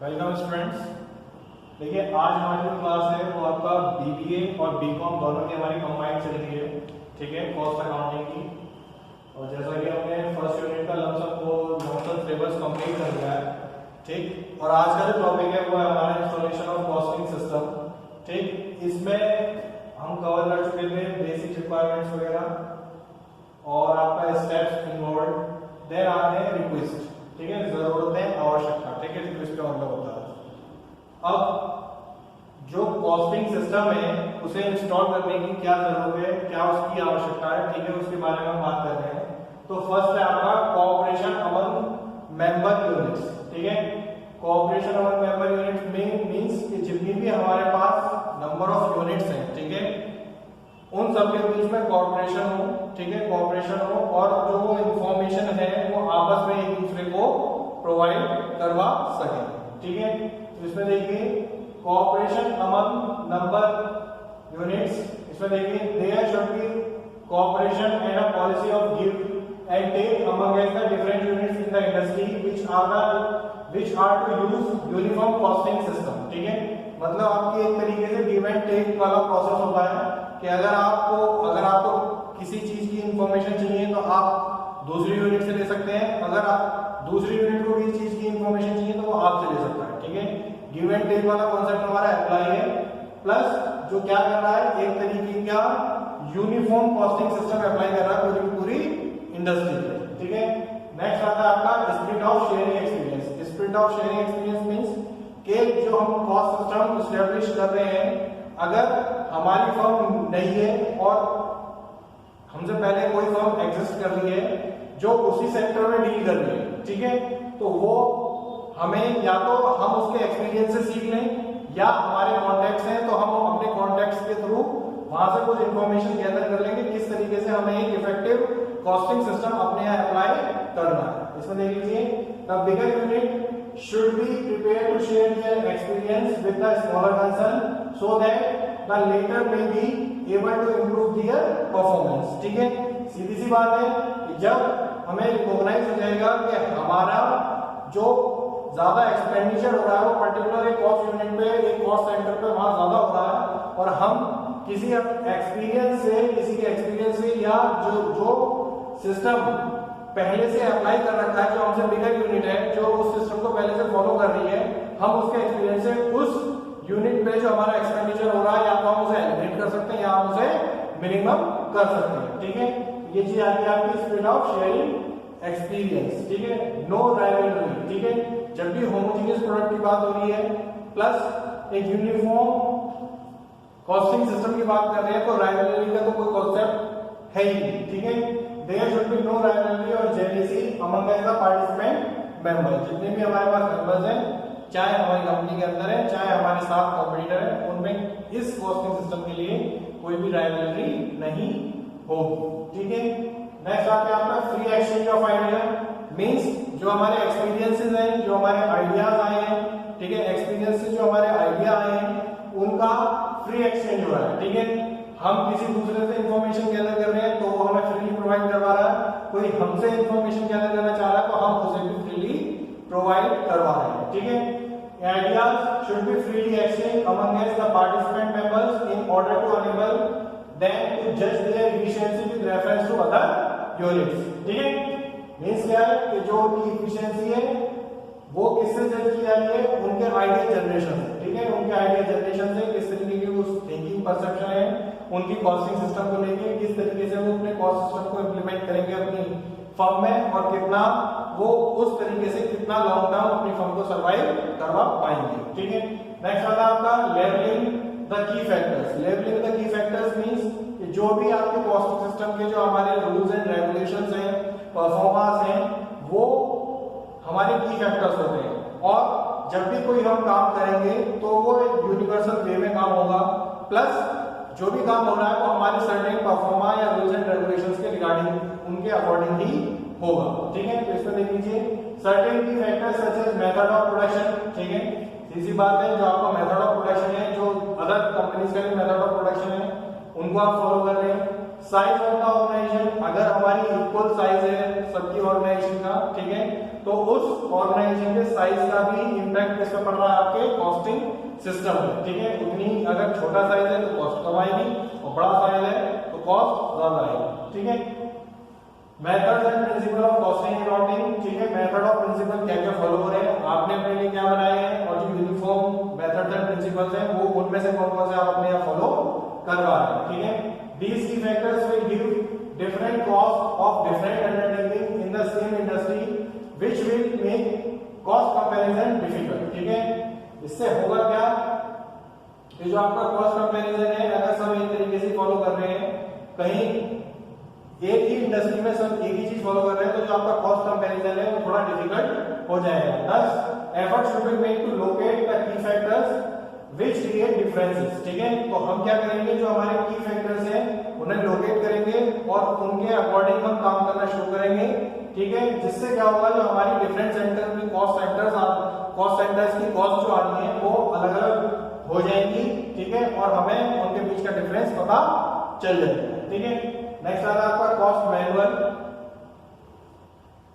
Welcome students. देखिए आज हमारी जो क्लास है वो आपका बीबीए और बीकॉम दोनों की हमारी कंबाइंड चल रही है, ठीक है, कॉस्ट अकाउंटिंग की। और जैसा कि हमने फर्स्ट यूनिट का लमसम सिलेबस कंप्लीट कर लिया है, ठीक। और आज का जो टॉपिक है वो है हमारा इंस्टॉलेशन ऑफ कॉस्टिंग सिस्टम, ठीक। इसमें हम कवर कर चुके थे बेसिक रिक्वायरमेंट्स वगैरह और आपका स्टेप्स इन्वॉल्व, देन आते हैं रिक्वेस्ट, ठीक है, जरूरतें आवश्यकता, ठीक है, रिक्वेस्ट का मतलब होता है। अब जो कॉस्टिंग सिस्टम है उसे इंस्टॉल करने की क्या जरूरत है, क्या उसकी आवश्यकता है, ठीक है, उसके बारे में हम बात कर रहे हैं। तो फर्स्ट है आपका कोऑपरेशन अमंग मेंबर यूनिट्स, ठीक है। कोऑपरेशन अमंग मेंबर यूनिट्स में मींस कि जितनी भी हमारे पास नंबर ऑफ यूनिट्स हैं, ठीक है, उन सब के बीच में कोऑपरेशन हो, ठीक है, कोऑपरेशन हो और जो इंफॉर्मेशन है वो आपस में एक दूसरे को प्रोवाइड करवा सके, ठीक है। तो इसमें देखिए कोऑपरेशन अमंग नंबर यूनिट्स, इसमें देखिए there should be cooperation and a policy of give and take among the different units in the industry which are to use uniform costing system, ठीक है। मतलब आपकी एक तरीके से गिव एंड टेक वाला प्रोसेस होता है कि अगर आपको किसी चीज की इंफॉर्मेशन चाहिए तो आप दूसरी यूनिट से ले सकते हैं, अगर आप दूसरी यूनिट को किसी चीज की इंफॉर्मेशन चाहिए तो वो आपसे ले सकता है, ठीक है। गिव एंड टेक वाला कॉन्सेप्ट हमारा अप्लाई है, प्लस जो क्या कर रहा है एक तरीके का यूनिफॉर्म कॉस्टिंग सिस्टम अप्लाई कर रहा है पूरी इंडस्ट्री पे, ठीक है। नेक्स्ट आता है आपका split of sharing experience. Split of sharing experience means कि जो हम कॉस्ट सिस्टम एस्टैब्लिश कर रहे हैं, अगर हमारी फर्म नहीं है और हमसे पहले कोई फर्म एग्जिस्ट कर रही है जो उसी सेक्टर में डील कर रही है, ठीक है, तो वो हमें या तो हम उसके एक्सपीरियंस से सीख लें या हमारे कॉन्टैक्ट्स हैं तो हम अपने कॉन्टैक्ट्स के थ्रू वहां से कुछ इंफॉर्मेशन गैदर कर लेंगे किस तरीके से हमें एक इफेक्टिव कॉस्टिंग सिस्टम अपने यहाँ अप्लाई करना है। इसमें देख लीजिए the bigger unit should be prepared to share their experience with the smaller concern so that the later may be able to improve their performance, ठीक है। सीधी सी बात है कि जब हमें रिकॉग्नाइज हो जाएगा कि हमारा जो ज्यादा एक्सपेंडिचर हो रहा है वो पर्टिकुलर एक कॉस्ट यूनिट पे, एक कॉस्ट सेंटर पे वहां ज्यादा हो रहा है और हम किसी के एक्सपीरियंस से या जो सिस्टम पहले से अप्लाई कर रखा है, जो हमसे बिगर यूनिट है, जो उस सिस्टम को पहले से फॉलो कर रही है, हम उसके एक्सपीरियंस से उस यूनिट पे जो हमारा एक्सपेंडिचर हो रहा है या तो हम उसे एलिमिनेट कर सकते हैं या हम उसे मिनिमम कर सकते हैं, ठीक है। ये चीज आ गई आपकी स्प्लिट ऑफ शेयरिंग एक्सपीरियंस, ठीक है। नो राइवलरी, ठीक है, जब भी होमोजेनियस प्रोडक्ट की बात हो रही है प्लस एक यूनिफॉर्म कॉस्टिंग सिस्टम की बात कर रहे हैं तो राइवलरी का तो कोई कॉन्सेप्ट है ही नहीं, ठीक है। There should be no rivalry or jealousy among the participant members। जितने भी हमारे पास मेंबर्स हैं, चाहे हमारी कंपनी के अंदर है चाहे हमारे साथ कॉम्पिटिटर है, उनमें इस कॉस्टिंग सिस्टम के लिए कोई भी राइवलरी नहीं होगी, ठीक है। नेक्स्ट आता है आपका free exchange of idea, means जो हमारे एक्सपीरियंसेस हैं, जो हमारे आइडियाज आए हैं, ठीक है, एक्सपीरियंस से जो हमारे आइडिया आए हैं उनका फ्री एक्सचेंज हो रहा है, ठीक है। हम किसी दूसरे से इंफॉर्मेशन गैदर कर रहे हैं तो वो हमें फ्रीली प्रोवाइड करवा रहा है, कोई हमसे इंफॉर्मेशन गैदर करना चाह रहा है तो हम उसे भी फ्रीली प्रोवाइड करवा रहे हैं, ठीक है। Ideas should be freely exchange among the participant members in order to enable them to जज their efficiency with reference to other units, ठीक है। मींस क्या है कि जो उनकी एफिशिएंसी है वो किससे जज की जा रही है, उनके आइडिया जनरेशन से, ठीक है, उनके आइडिया जनरेशन से किस तरीके की उस थिंकिंग परसेप्शन है उनकी कॉस्टिंग सिस्टम को लेके, किस तरीके से वो अपने कॉस्ट सिस्टम को इंप्लीमेंट करेंगे अपनी फर्म में और कितना वो उस तरीके से कितना लॉन्ग टर्म अपनी फर्म को सर्वाइव करवा पाएंगे, ठीक है। नेक्स्ट आता है आपका levelling the key factors. Levelling the key factors means जो भी आपके कॉस्टिंग सिस्टम के जो हमारे रूल्स एंड रेगुलेशंस हैं, परफॉर्मेंस हैं, वो हमारे की फैक्टर्स होते हैं और जब भी कोई हम काम करेंगे तो वो यूनिवर्सल वे में काम होगा, प्लस जो भी काम हो रहा है वो हमारे सर्टेन परफॉर्मा या रूल्स एंड रेगुलेशंस के रिगार्डिंग उनके अकॉर्डिंग ही होगा, ठीक है। तो इसमें देख लीजिए certain key factors such as method of production, ठीक है, सीधी बात है, जो आपका मेथड ऑफ प्रोडक्शन है, जो अदर कंपनीज का भी मेथड ऑफ प्रोडक्शन है उनको आप फॉलो कर रहे हैं। साइज ऑफ द ऑर्गेनाइजेशन, अगर हमारी इक्वल साइज है सबकी ऑर्गेनाइजेशन का, ठीक है, तो उस ऑर्गेनाइजेशन के साइज का भी इंपैक्ट किस पे पड़ रहा है, आपके कॉस्टिंग सिस्टम में, ठीक है। उतनी अगर छोटा साइज है तो कॉस्ट कम आएगी और बड़ा साइज है तो कॉस्ट ज्यादा आएगी, ठीक है। Methods and principle of costing accounting, ठीक है। मेथड और प्रिंसिपल क्या क्या फॉलो हो रहे हैं, आपने अपने लिए क्या बनाए हैं, और जो यूनिफॉर्म मेथड्स एंड प्रिंसिपल्स हैं वो उनमें से कौन कौन से आप अपने यहाँ फॉलो कर रहे हैं, ठीक है। These key factors will give different cost of different undertaking in the same industry, which will make cost comparison difficult, ठीक है। इससे होगा क्या कि जो आपका कॉस्ट कंपैरिजन है, अगर सब एक तरीके से फॉलो कर रहे हैं, कहीं एक ही इंडस्ट्री में सब एक ही चीज फॉलो कर रहे हैं, तो जो आपका कॉस्ट कंपैरिजन है वो थोड़ा डिफिकल्ट हो जाएगा। Thus, effort should be made to locate the key factors which create differences, ठीक है। तो हम क्या करेंगे, जो हमारे की फैक्टर्स हैं उन्हें लोकेट करेंगे और उनके अकॉर्डिंग हम काम करना शुरू करेंगे, ठीक है। जिससे क्या होगा, जो हमारी डिफरेंट सेंटर की कॉस्ट सेंटर्स की कॉस्ट जो आ रही है वो अलग अलग हो जाएंगी, ठीक है, और हमें उनके बीच का डिफरेंस पता चल जाएगा, ठीक है। नेक्स्ट आता है आपका कॉस्ट मैनुअल।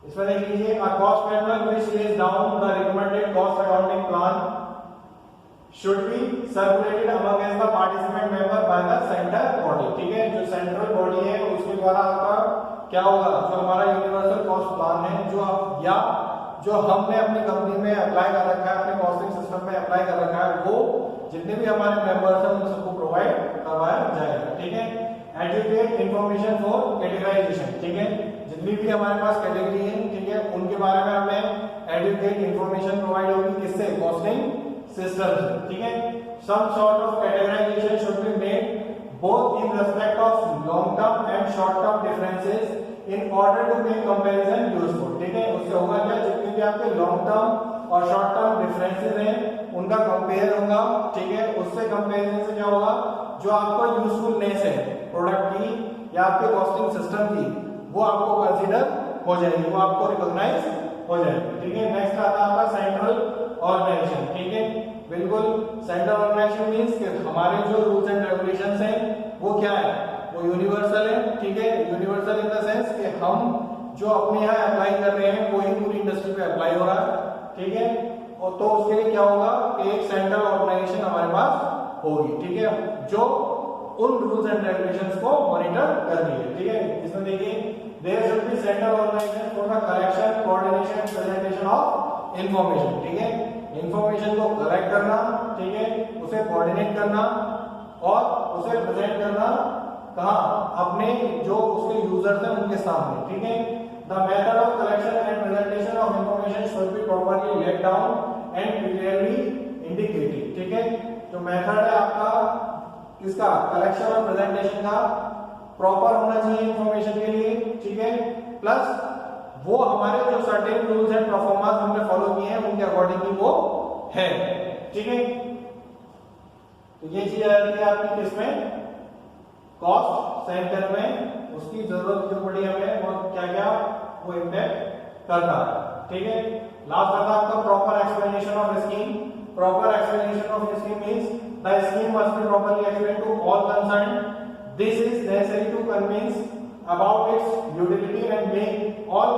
इसमें देख लीजिए, a cost manual which lays down the recommended cost accounting plan should be circulated among the participant member by the central body, ठीक है। जो सेंट्रल बॉडी है उसके द्वारा आपका क्या होगा, जो हमारा यूनिवर्सल कॉस्ट प्लान है, जो हमने अपनी कंपनी में अप्लाई कर रखा है, अपने कॉस्टिंग सिस्टम में अप्लाई कर रखा है, वो जितने भी हमारे मेंबर्स हैं उन सबको प्रोवाइड करवाया जाएगा, ठीक है। एडुकेट इंफॉर्मेशन फॉर कैटेगराइजेशन, ठीक है। जितनी भी हमारे पास कैटेगरी है, ठीक है, उनके बारे में हमें एडुकेट इंफॉर्मेशन प्रोवाइड होगी, किससे, कॉस्टिंग सिस्टम, ठीक है। Some sort of categorisation should be made both in respect of long term and short term differences in order to make comparison useful, ठीक है। उससे होगा क्या, जितने भी आपके लॉन्ग टर्म और शॉर्ट टर्म डिफरेंसेस हैं उनका कंपेयर होगा, ठीक है। उससे कंपैरिजन से क्या होगा, जो आपको यूजफुलनेस है प्रोडक्ट की या आपके कॉस्टिंग सिस्टम की, वो आपको कंसीडर हो जाएगी, वो आपको रिकॉग्नाइज हो जाएगी, ठीक है। नेक्स्ट आता है आपका सेंट्रल ऑर्गेनाइजेशन, ठीक है। बिल्कुल सेंट्रल ऑर्गेनाइजेशन मींस कि हमारे जो रूल्स एंड रेगुलेशंस हैं वो क्या है, वो यूनिवर्सल है, ठीक है। यूनिवर्सल इन द सेंस कि हम जो अपने यहाँ अप्लाई कर रहे हैं वो ही पूरी इंडस्ट्री पे अप्लाई हो रहा है, ठीक है। और तो उसके लिए क्या होगा कि एक सेंट्रल ऑर्गेनाइजेशन हमारे पास होगी, ठीक है, जो उन रूल्स एंड रेगुलेशंस को मॉनिटर कर रही है, ठीक है। इसमें देखिए, there should be central organisation for the collection, coordination and presentation of information, ठीक है। इंफॉर्मेशन को कलेक्ट करना, ठीक है, उसे कोऑर्डिनेट करना और उसे प्रेजेंट करना कहां, अपने जो उसके यूजर्स हैं उनके सामने, ठीक है। The method of collection and presentation of information should be properly laid down and clearly indicated, ठीक है। जो मेथड है आपका किसका, कलेक्शन और प्रेजेंटेशन का, प्रॉपर होना चाहिए इंफॉर्मेशन के लिए, ठीक है। प्लस वो हमारे जो सर्टेन रूल्स एंड परफॉर्मेंस हमने फॉलो किए हैं उनके अकॉर्डिंग ही वो है, ठीक है। तो ये चीज आ जाती है आपकी किसमें, कॉस्ट सेंटर में, उसकी जरूरत क्यों पड़ी हमें और क्या क्या वो इम्पैक्ट करता है, ठीक है। लास्ट आता है आपका proper explanation of scheme. Proper explanation of scheme means the scheme must be properly explained to all concerned. This is necessary to convince about its utility and make all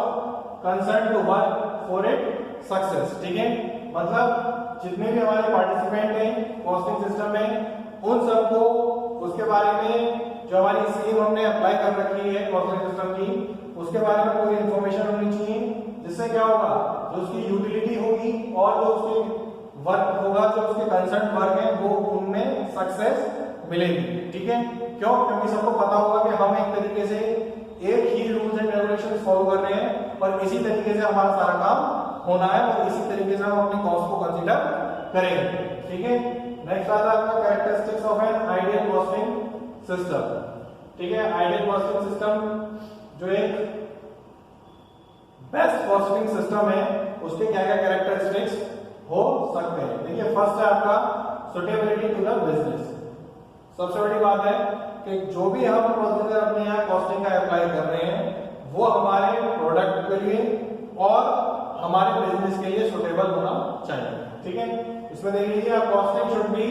concerned to work for its success, ठीक है। मतलब जितने भी हमारे participant हैं costing system में, उन सबको उसके बारे में जो हमारी स्कीम हमने अप्लाई कर रखी है कॉस्टिंग सिस्टम की, उसके बारे में पूरी इंफॉर्मेशन होनी चाहिए, जिससे क्या होगा, जो उसकी यूटिलिटी होगी और जो उसके वर्क होगा, जो उसके कंसर्न वर्क है, वो उनमें सक्सेस मिलेगी, ठीक है। क्यों, क्योंकि सबको पता होगा कि हम एक तरीके से एक ही रूल्स एंड रेगुलेशंस फॉलो कर रहे हैं और इसी तरीके से हमारा सारा काम होना है और इसी तरीके से हम अपनी कॉस्ट को कंसीडर करेंगे, ठीक है। नेक्स्ट आता है आपका characteristics of an ideal costing system, ठीक है। आइडियल कॉस्टिंग सिस्टम जो एक बेस्ट कॉस्टिंग सिस्टम है, उसके क्या क्या कैरेक्टरिस्टिक्स हो सकते हैं। देखिए, फर्स्ट है आपका सुटेबिलिटी टू द बिजनेस। सबसे बड़ी बात है कि जो भी हम प्रोसीजर अपने यहाँ कॉस्टिंग का अप्लाई कर रहे हैं वो हमारे प्रोडक्ट के लिए और हमारे बिजनेस के लिए सुटेबल होना चाहिए, ठीक है। इसमें देख लीजिए, costing should be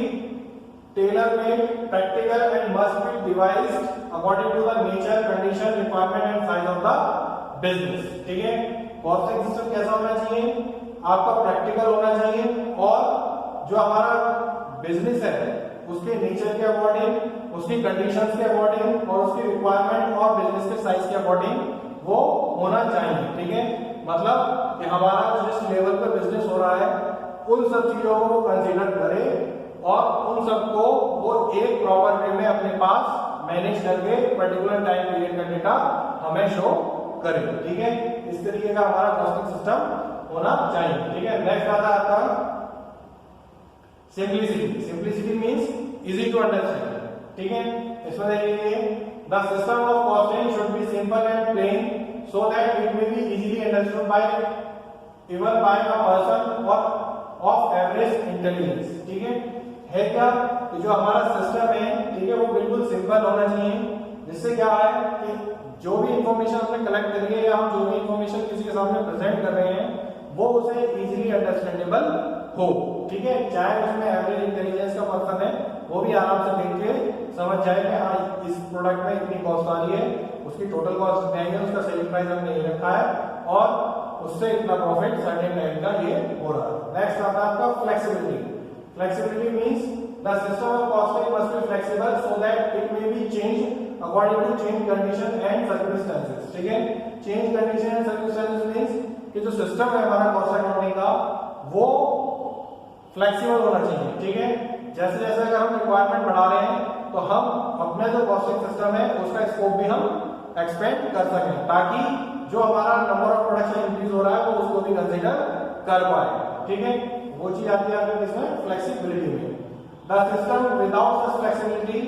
tailor made, practical and must be devised according to the nature, condition, requirement and size of the business. ठीक है, कॉस्टिंग सिस्टम कैसा होना चाहिए? आपका प्रैक्टिकल होना चाहिए और जो हमारा बिजनेस है उसके नेचर के अकॉर्डिंग, उसकी कंडीशंस के अकॉर्डिंग और उसकी रिक्वायरमेंट और बिजनेस के साइज के अकॉर्डिंग वो होना चाहिए। ठीक है, मतलब कि हमारा जिस लेवल पर बिजनेस हो रहा है उन सब चीजों को वो कंसीडर करे और उन सबको वो एक प्रॉपर वे में अपने पास मैनेज करके पर्टिकुलर टाइम पीरियड का डेटा हमें शो करे। ठीक है, इस तरीके का हमारा कॉस्टिंग सिस्टम होना चाहिए। ठीक है, नेक्स्ट आता है आपका simplicity. Simplicity means easy to understand. ठीक है, इसमें देखिए the system of costing should be simple and plain so that it may be easily understood by even by a person और ऑफ एवरेज इंटेलिजेंस। ठीक है क्या कि जो हमारा सिस्टम है, ठीक है, वो बिल्कुल सिंपल होना चाहिए, जिससे क्या है कि जो भी इंफॉर्मेशन हमने कलेक्ट करी है या हम जो भी इंफॉर्मेशन किसी के सामने प्रेजेंट कर रहे हैं वो उसे इजीली अंडरस्टैंडेबल हो। ठीक है, चाहे उसमें एवरेज इंटेलिजेंस का पर्सन है वो भी आराम से देख के समझ जाए कि हाँ इस प्रोडक्ट में इतनी कॉस्ट आ रही है, उसकी टोटल कॉस्ट नहीं है, उसका सेलिंग प्राइस हमने ये रखा है और उससे इतना प्रॉफिट सर्टेन टाइम का ये हो रहा है। नेक्स्ट आता है आपका flexibility. Flexibility means the system of costing must be flexible so that it may be changed according to change condition and circumstances। ठीक है, change condition and circumstances means कि जो सिस्टम है हमारा कॉस्ट अकाउंटिंग का वो फ्लेक्सिबल होना चाहिए। ठीक है, जैसे जैसे अगर हम रिक्वायरमेंट बढ़ा रहे हैं तो हम अपना जो कॉस्टिंग सिस्टम है उसका स्कोप भी हम एक्सपेंड कर सकें ताकि जो हमारा नंबर ऑफ प्रोडक्शन इंक्रीज हो रहा है वो उसको भी कंसीडर कर पाए। ठीक है, वो चीज आती है आपके इसमें फ्लेक्सिबिलिटी में। The system without such flexibility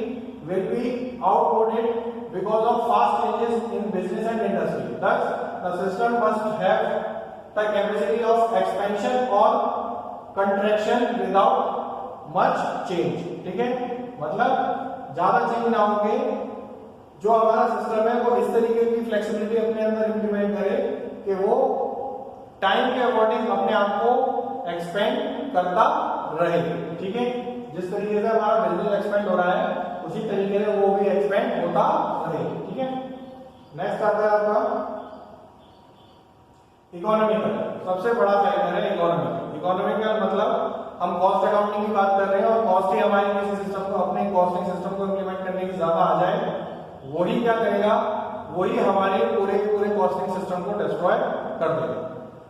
will be outmoded because of fast changes in business and industry. Thus the system must have the capacity of expansion और कंट्रैक्शन विदाउट मच चेंज। ठीक है, मतलब ज्यादा चेंज ना होंगे, जो हमारा सिस्टम है वो इस तरीके की फ्लेक्सिबिलिटी अपने अंदर इंप्लीमेंट करे कि वो टाइम के अकॉर्डिंग अपने आप को एक्सपेंड करता रहे। ठीक है, जिस तरीके से हमारा बिजनेस एक्सपेंड हो रहा है उसी तरीके से वो भी एक्सपेंड होता रहे। ठीक है, नेक्स्ट आता है आपका इकोनॉमिकल। सबसे बड़ा फैक्टर है इकोनॉमिकल। इकोनॉमिकल मतलब हम कॉस्ट अकाउंटिंग की बात कर रहे हैं और कॉस्ट ही हमारे किसी सिस्टम को, अपने कॉस्टिंग सिस्टम को इंप्लीमेंट करने की ज्यादा आ जाए, वही क्या करेगा, वही हमारे पूरे कॉस्टिंग सिस्टम को डिस्ट्रॉय कर देगा।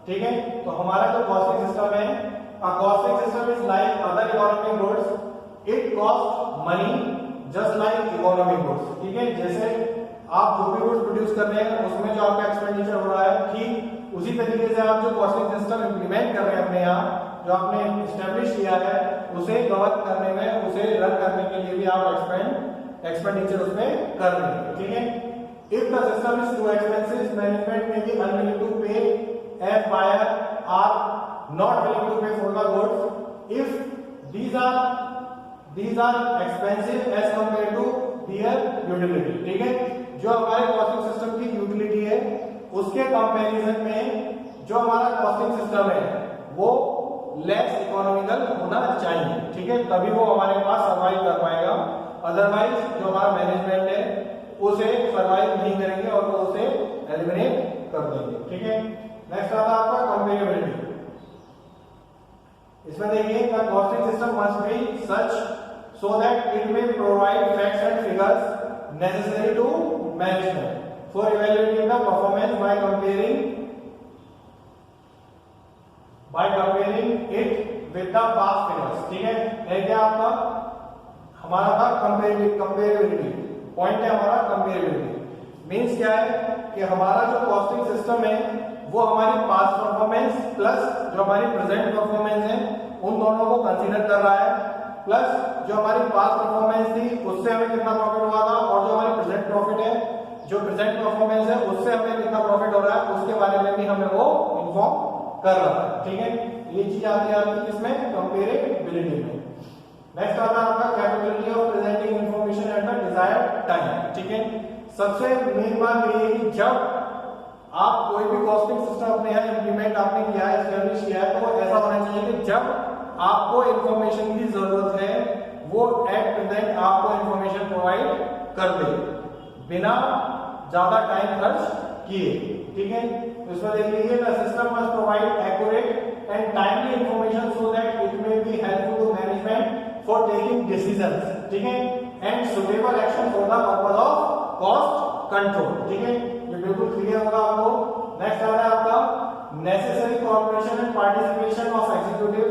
ठीक है, तो हमारा जो कॉस्टिंग सिस्टम है, costing system is like other economic goods, it cost money just like economic goods. ठीक है, जैसे आप जो भी गुड्स प्रोड्यूस कर रहे हैं उसमें जो आपका एक्सपेंडिचर हो रहा है, ठीक उसी तरीके से आप जो कॉस्टिंग सिस्टम इंप्लीमेंट कर रहे हैं अपने यहाँ, जो आपने एस्टेब्लिश किया है, उसे कवर करने में, उसे रन करने के लिए भी आप एक्सपेंडिचर उसमें कर रहे हैं। ठीक है, if the system is too expensive, management में बी अनविलिंग टू पे as buyer are not willing to pay for the goods if these are expensive as compared to their utility। ठीक है, जो हमारे कॉस्टिंग सिस्टम की utility है उसके comparison में जो हमारा कॉस्टिंग सिस्टम है वो लेस इकोनॉमिकल होना चाहिए। ठीक है, तभी वो हमारे पास सर्वाइव कर पाएगा, अदरवाइज जो हमारा मैनेजमेंट है उसे सर्वाइव नहीं करेंगे और वो उसे एलिमिनेट कर देंगे। ठीक है, नेक्स्ट आता है आपका कंपेरेबिलिटी। इसमें देखिए the costing system must be such so that it may provide facts and figures necessary to management for evaluating the performance by comparing it with the past figures. ठीक है, क्या आपका हमारा था कंपेरेबिलिटी पॉइंट है हमारा कंपेरेबिलिटी। मींस क्या है कि हमारा जो कॉस्टिंग सिस्टम है वो हमारी पास्ट परफॉर्मेंस प्लस जो हमारी प्रेजेंट परफॉर्मेंस है उन दोनों को कंसीडर कर रहा है, प्लस जो हमारी पास्ट परफॉर्मेंस थी उससे हमें कितना प्रॉफिट हुआ था और जो हमारी प्रेजेंट प्रॉफिट है, जो प्रेजेंट परफॉर्मेंस है उससे हमें कितना प्रॉफिट हो रहा है उसके बारे में भी हमें वो इन्फॉर्म कर रहा है। ठीक है, ये चीज आती है आपकी इसमें कंपेरेबिलिटी में। नेक्स्ट आता है आपका capability of presenting information at the desired time. ठीक है, सबसे मेन बात ये है कि जब आप कोई भी कॉस्टिंग सिस्टम अपने यहाँ इंप्लीमेंट आपने किया है, एस्टैब्लिश किया है, तो वो ऐसा होना चाहिए कि जब आपको इंफॉर्मेशन की जरूरत है वो एट प्रेजेंट आपको इंफॉर्मेशन प्रोवाइड कर दे बिना ज्यादा टाइम खर्च किए, ठीक है। तो इसमें देख लीजिए, the system must provide accurate and timely information so that it may be helpful to management for taking decisions, ठीक है, and suitable action for the purpose of cost control, ठीक है। ये बिल्कुल क्लियर होगा आपको। नेक्स्ट आता है आपका necessary cooperation and participation of executive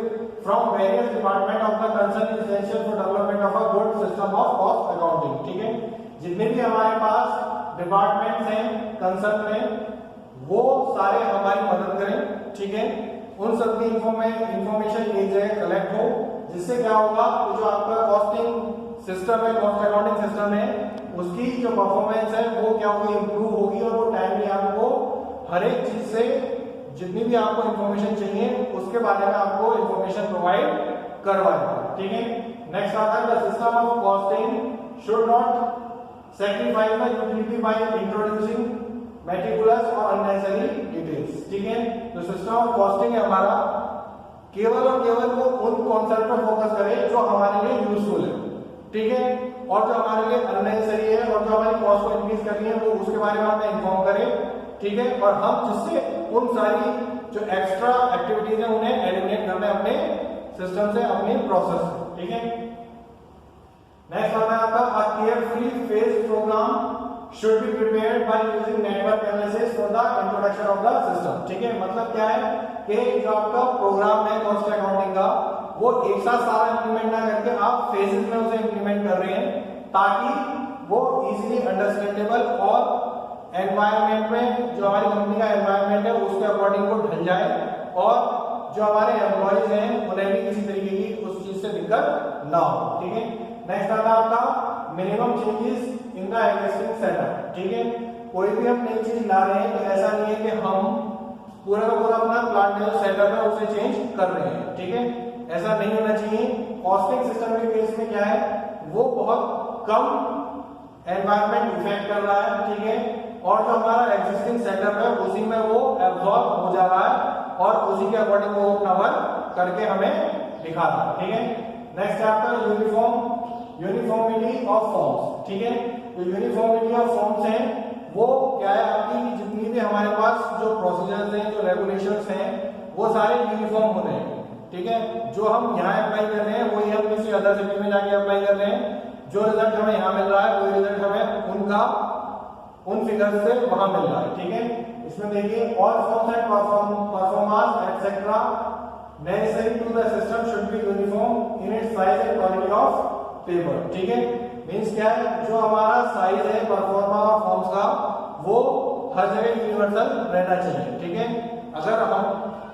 from various department of the concern is essential for development of a good system of cost accounting, ठीक है। जितने भी हमारे पास डिपार्टमेंट्स हैं कंसर्न में, वो सारे हमारी मदद करें, ठीक है। उन सब की इंफॉर्मेशन एक जगह कलेक्ट हो, जिससे क्या होगा कि जो आपका कॉस्टिंग सिस्टम है, कॉस्ट अकाउंटिंग सिस्टम है, उसकी जो परफॉर्मेंस है वो क्या होगी, इंप्रूव होगी, और वो टाइमली आपको हर एक चीज से जितनी भी आपको इंफॉर्मेशन चाहिए उसके बारे में आपको इंफॉर्मेशन प्रोवाइड करवाएगा, ठीक है। नेक्स्ट आता है the system of costing should not sacrifice the utility by introducing meticulous or unnecessary details, ठीक है। तो सिस्टम ऑफ कॉस्टिंग है हमारा, केवल और केवल वो उन कॉन्सेप्ट पर फोकस करे जो हमारे लिए यूजफुल है, ठीक है, और जो हमारे लिए अननेसेसरी है और जो हमारी कॉस्ट को इंक्रीज कर रही है वो उसके बारे में हमें इन्फॉर्म करे, ठीक है। और हम जिससे उन सारी जो एक्स्ट्रा एक्टिविटीज है उन्हें एलिमिनेट करने अपने सिस्टम से, अपने प्रोसेस से, ठीक है। नेक्स्ट आता है आपका a carefully phased program should be prepared by using network analysis for the introduction of the system, ठीक है। मतलब क्या है कि जो आपका प्रोग्राम है कॉस्ट अकाउंटिंग का, वो एक साथ सारा इंप्लीमेंट ना करके आप फेजेस में उसे इंप्लीमेंट कर रहे हैं, ताकि वो इजीली अंडरस्टैंडेबल और एनवायरनमेंट में, जो हमारी कंपनी का एनवायरनमेंट है उसके अकॉर्डिंग वो ढल जाए, और जो हमारे एम्प्लॉइज हैं उन्हें भी किसी तरीके की उस चीज से दिक्कत ना हो, ठीक है। नेक्स्ट आता है आपका minimum changes in the existing setup, ठीक है। कोई भी हम नई चीज ला रहे हैं तो ऐसा नहीं है कि हम पूरा का पूरा अपना प्लांट जो सेटअप है उसे चेंज कर रहे हैं, ठीक है, ऐसा नहीं होना चाहिए। कॉस्टिंग सिस्टम के केस में क्या है, वो बहुत कम एनवायरनमेंट इफेक्ट कर रहा है, ठीक है, और जो हमारा एग्जिस्टिंग सेटअप है उसी में वो एब्जॉर्ब हो जा रहा है और उसी के अकॉर्डिंग वो अपना वर्क करके हमें दिखा रहा है, ठीक है। नेक्स्ट आपका यूनिफॉर्मिटी ऑफ फॉर्म्स, ठीक है। तो यूनिफॉर्मिटी ऑफ फॉर्म्स हैं वो क्या है आपकी, जितनी भी हमारे पास जो प्रोसीजर्स हैं, जो रेगुलेशंस हैं, वो सारे यूनिफॉर्म होने हैं, ठीक है। जो हम यहाँ अप्लाई कर रहे हैं वही हम किसी अदर सिटी में जाके अप्लाई कर रहे हैं, जो रिजल्ट हमें यहाँ मिल रहा है वही रिजल्ट हमें उन फिगर्स से वहां मिल रहा है, ठीक है। इसमें देखिए all forms and performance etcetera necessary to the system should be uniform in its size and quality of paper, ठीक है। मींस क्या है, जो हमारा साइज है परफॉर्मा और फॉर्म्स का वो हर जगह यूनिवर्सल रहना चाहिए, ठीक है। अगर हम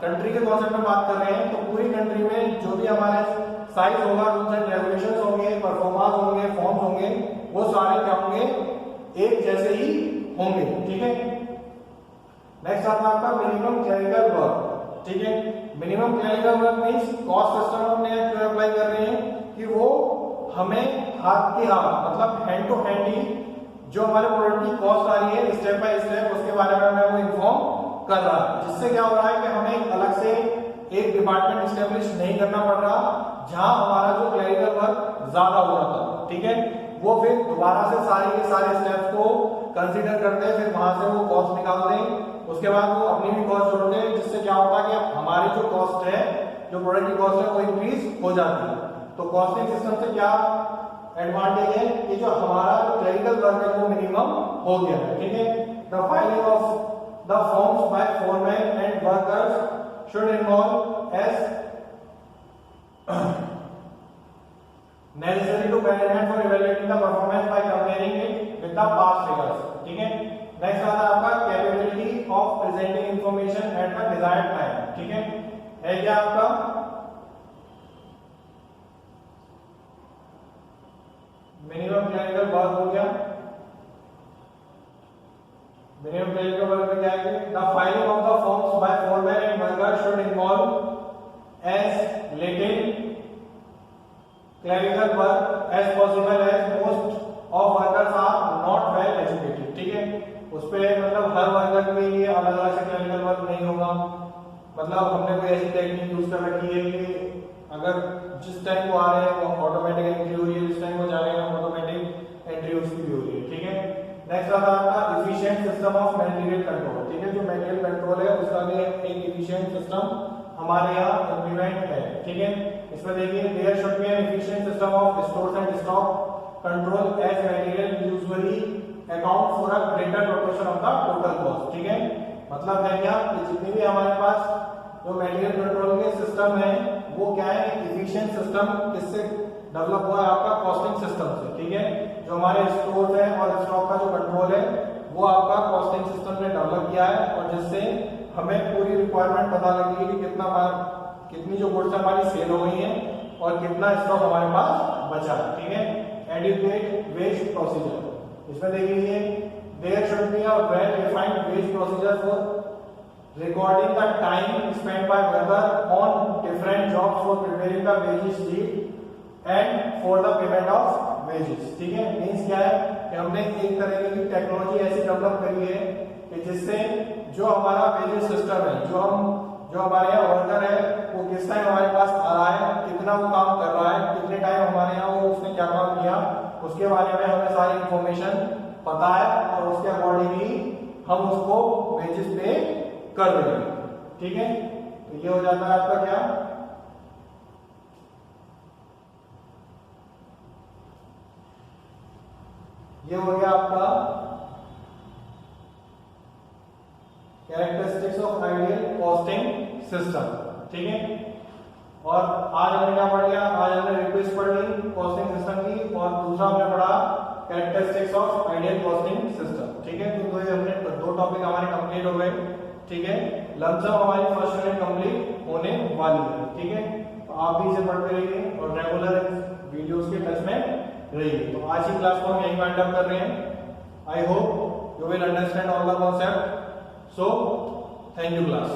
कंट्री के कॉन्सेप्ट में बात कर रहे हैं तो पूरी कंट्री में जो भी हमारे साइज होगा, रूल्स एंड रेगुलेशंस होंगे, परफॉर्मेंस होंगे, फॉर्म्स होंगे, वो सारे क्या होंगे, एक जैसे ही होंगे, ठीक है। नेक्स्ट आता है आपका मिनिमम क्लरिकल वर्क, ठीक है। Minimum clerical work means cost system हमने क्यों अप्लाई कर रहे हैं कि वो हमें हाथ के हाथ, मतलब हैंड टू हैंड ही जो हमारे प्रोडक्ट की कॉस्ट आ रही है स्टेप बाय स्टेप उसके बारे में हमें वो इन्फॉर्म कर रहा है, जिससे क्या हो रहा है कि हमें अलग से एक डिपार्टमेंट एस्टेब्लिश नहीं करना पड़ रहा, जहां हमारा जो क्लरिकल वर्क ज्यादा हो रहा था, ठीक है, वो फिर दोबारा से सारे के सारे स्टेप्स को कंसीडर करते हैं, फिर वहां से वो कॉस्ट निकालते हैं, उसके बाद वो अपनी भी कॉस्ट जोड़ते हैं, जिससे क्या होता है कि हमारी जो कॉस्ट है, जो प्रोडक्ट की कॉस्ट है वो इंक्रीज हो जाती है। तो कॉस्टिंग सिस्टम से क्या एडवांटेज है कि जो हमारा क्लरिकल वर्क है वो मिनिमम हो गया है, ठीक है। The filing of the forms by foreman and workers should involve as necessary to management for evaluating the performance by comparing it with the past figures, ठीक है। नेक्स्ट आता है आपका capability of presenting information at the desired time, ठीक है क्या आपका minimum clerical work हो गया। मिनिमम क्लरिकल वर्क में क्या है, the filing of the forms by foreman and workers should involve as little clerical work as possible as most of workers are not well educated, ठीक है। उस पे मतलब हर वर्कर के लिए अलग अलग से क्लरिकल वर्क नहीं होगा, मतलब हमने कोई ऐसी टेक्निक यूज कर रखी है कि अगर जिस टाइम को आ रहे हैं वो automatic entry system of material control, ठीक है, जो मटेरियल कंट्रोल है उसका भी एक एफिशिएंट सिस्टम हमारे यहाँ इम्प्लीमेंट है, ठीक है। इसमें देखिए there should be an efficient system of stores and stock control as material usually account for a greater proportion of the total cost, ठीक है। मतलब है क्या कि जितने भी हमारे पास जो मटेरियल कंट्रोल के सिस्टम है वो क्या है, एफिशिएंट सिस्टम किससे डेवलप हुआ है, आपका कॉस्टिंग सिस्टम से, ठीक है। जो हमारे स्टोर है और स्टॉक का जो कंट्रोल है वो आपका कॉस्टिंग सिस्टम ने डेवलप किया है, और जिससे हमें पूरी रिक्वायरमेंट पता लगी है कि कितनी जो गुड्स हमारी सेल हो गई है और कितना स्टॉक हमारे पास बचा है, ठीक है। एडिक्वेट वेज प्रोसीजर, इसमें देख लीजिए there should be a well defined wage procedure for recording the time spent by worker on different jobs for preparing the wages sheet and for the payment of wages, ठीक है। Means क्या है कि हमने एक तरह की टेक्नोलॉजी ऐसी डेवलप करी है कि जिससे जो हमारा वेजेस सिस्टम है, जो हमारे यहाँ वर्कर है वो किस टाइम हमारे पास आ रहा है, कितना वो काम कर रहा है, कितने टाइम हमारे यहाँ वो उसने क्या काम किया, उसके बारे में हमें सारी इंफॉर्मेशन पता है और उसके अकॉर्डिंगली हम उसको वेजेस पे कर देंगे, ठीक है। तो ये हो जाता है आपका क्या, ये हो गया आपका characteristics of ideal costing system, ठीक है। और आज हमने क्या पढ़ लिया, आज हमने रिक्वेस्ट पढ़ ली कॉस्टिंग सिस्टम की, और दूसरा हमने पढ़ा characteristics of ideal costing system, ठीक है। तो ये हमने दो टॉपिक हमारे कंप्लीट हो गए, ठीक है। लमसम हमारी फर्स्ट यूनिट कंप्लीट होने वाली है, ठीक है। तो आप भी इसे पढ़ते रहिए और रेगुलर वीडियोस के टच में रहिए। तो आज की क्लास को हम यहीं वाइंड अप कर रहे हैं। I hope you will understand all the concept. So thank you class.